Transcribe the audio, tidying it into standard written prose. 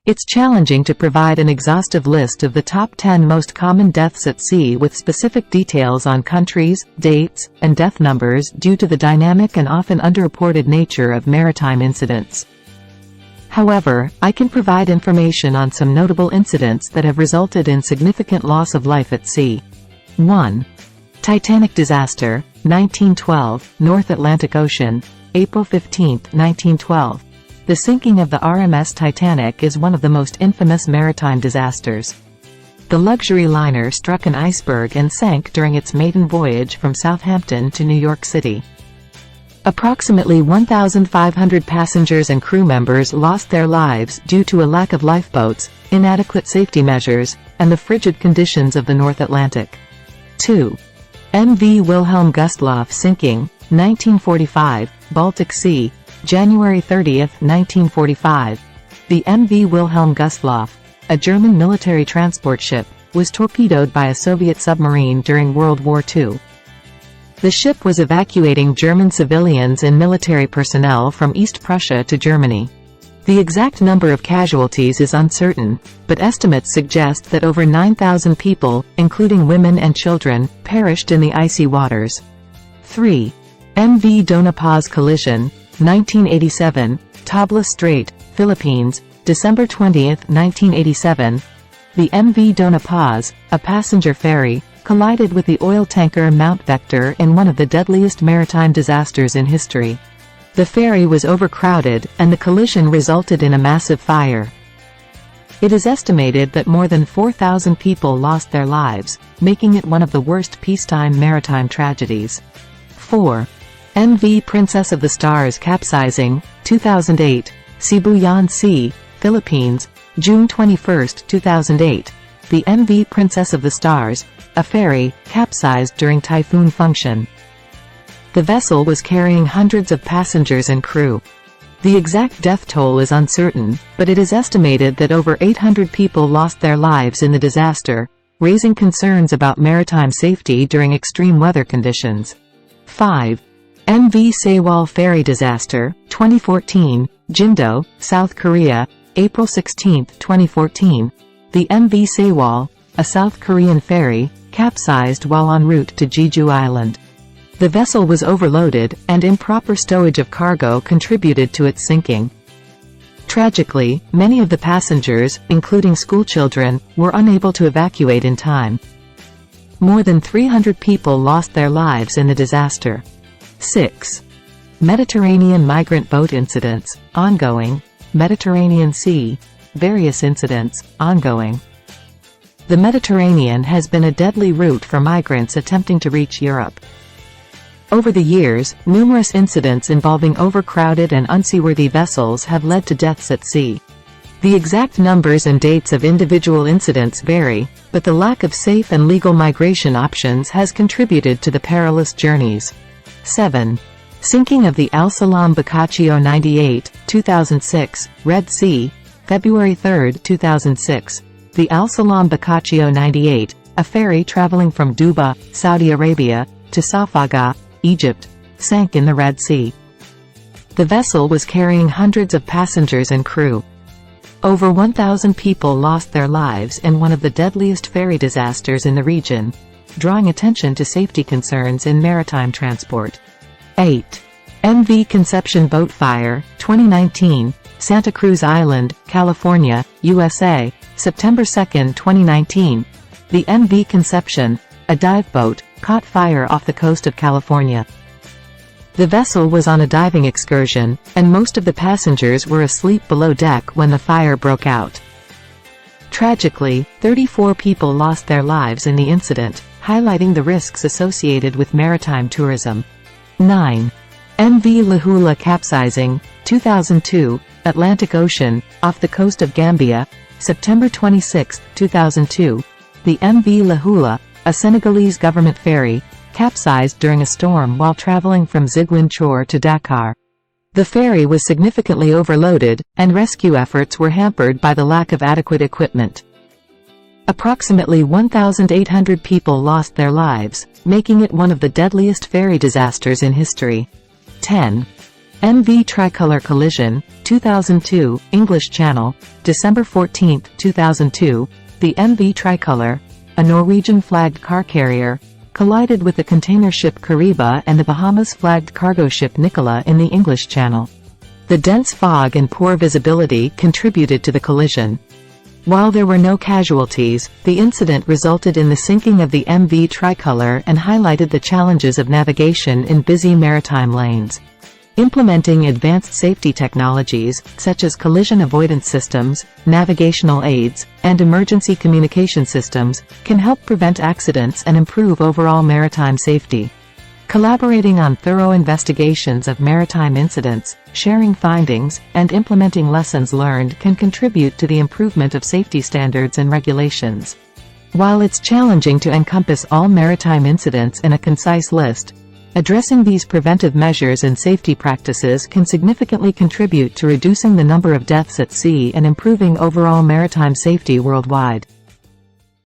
It's challenging to provide an exhaustive list of the top 10 most common deaths at sea with specific details on countries, dates, and death numbers due to the dynamic and often underreported nature of maritime incidents. However, I can provide information on some notable incidents that have resulted in significant loss of life at sea. 1. Titanic disaster, 1912, North Atlantic Ocean, April 15, 1912. The sinking of the RMS Titanic is one of the most infamous maritime disasters. The luxury liner struck an iceberg and sank during its maiden voyage from Southampton to New York City. Approximately 1,500 passengers and crew members lost their lives due to a lack of lifeboats, inadequate safety measures, and the frigid conditions of the North Atlantic. 2. MV Wilhelm Gustloff sinking, 1945, Baltic Sea, January 30, 1945. The MV Wilhelm Gustloff, a German military transport ship, was torpedoed by a Soviet submarine during World War II. The ship was evacuating German civilians and military personnel from East Prussia to Germany. The exact number of casualties is uncertain, but estimates suggest that over 9,000 people, including women and children, perished in the icy waters. 3. MV Dona Paz collision, 1987, Tabla Strait, Philippines, December 20, 1987. The MV Dona Paz, a passenger ferry, collided with the oil tanker Mount Vector in one of the deadliest maritime disasters in history. The ferry was overcrowded, and the collision resulted in a massive fire. It is estimated that more than 4,000 people lost their lives, making it one of the worst peacetime maritime tragedies. 4. MV Princess of the Stars capsizing, 2008, Sibuyan Sea, Philippines, June 21, 2008. The MV Princess of the Stars, a ferry, capsized during typhoon function. The vessel was carrying hundreds of passengers and crew. The exact death toll is uncertain, but it is estimated that over 800 people lost their lives in the disaster, raising concerns about maritime safety during extreme weather conditions. 5. MV Sewol ferry disaster, 2014, Jindo, South Korea, April 16, 2014. The MV Sewol, a South Korean ferry, capsized while en route to Jeju Island. The vessel was overloaded, and improper stowage of cargo contributed to its sinking. Tragically, many of the passengers, including schoolchildren, were unable to evacuate in time. More than 300 people lost their lives in the disaster. 6. Mediterranean migrant boat incidents, ongoing. Mediterranean Sea, various incidents, ongoing. The Mediterranean has been a deadly route for migrants attempting to reach Europe. Over the years, numerous incidents involving overcrowded and unseaworthy vessels have led to deaths at sea. The exact numbers and dates of individual incidents vary, but the lack of safe and legal migration options has contributed to the perilous journeys. 7. Sinking of the Al Salam Boccaccio 98, 2006, Red Sea, February 3, 2006. The Al Salam Boccaccio 98, a ferry traveling from Duba, Saudi Arabia, to Safaga, Egypt, sank in the Red Sea. The vessel was carrying hundreds of passengers and crew. Over 1,000 people lost their lives in one of the deadliest ferry disasters in the region, drawing attention to safety concerns in maritime transport. 8. MV Conception boat fire, 2019, Santa Cruz Island, California, USA, September 2, 2019. The MV Conception, a dive boat, caught fire off the coast of California. The vessel was on a diving excursion, and most of the passengers were asleep below deck when the fire broke out. Tragically, 34 people lost their lives in the incident, highlighting the risks associated with maritime tourism. 9. MV Lahula capsizing, 2002, Atlantic Ocean, off the coast of Gambia, September 26, 2002. The MV Lahula, a Senegalese government ferry, capsized during a storm while traveling from Ziguinchor to Dakar. The ferry was significantly overloaded, and rescue efforts were hampered by the lack of adequate equipment. Approximately 1,800 people lost their lives, making it one of the deadliest ferry disasters in history. 10. MV Tricolor Collision, 2002, English Channel, December 14, 2002. The MV Tricolor, a Norwegian-flagged car carrier, collided with the container ship Kariba and the Bahamas-flagged cargo ship Nicola in the English Channel. The dense fog and poor visibility contributed to the collision. While there were no casualties, the incident resulted in the sinking of the MV Tricolor and highlighted the challenges of navigation in busy maritime lanes. Implementing advanced safety technologies, such as collision avoidance systems, navigational aids, and emergency communication systems, can help prevent accidents and improve overall maritime safety. Collaborating on thorough investigations of maritime incidents, sharing findings, and implementing lessons learned can contribute to the improvement of safety standards and regulations. While it's challenging to encompass all maritime incidents in a concise list, addressing these preventive measures and safety practices can significantly contribute to reducing the number of deaths at sea and improving overall maritime safety worldwide.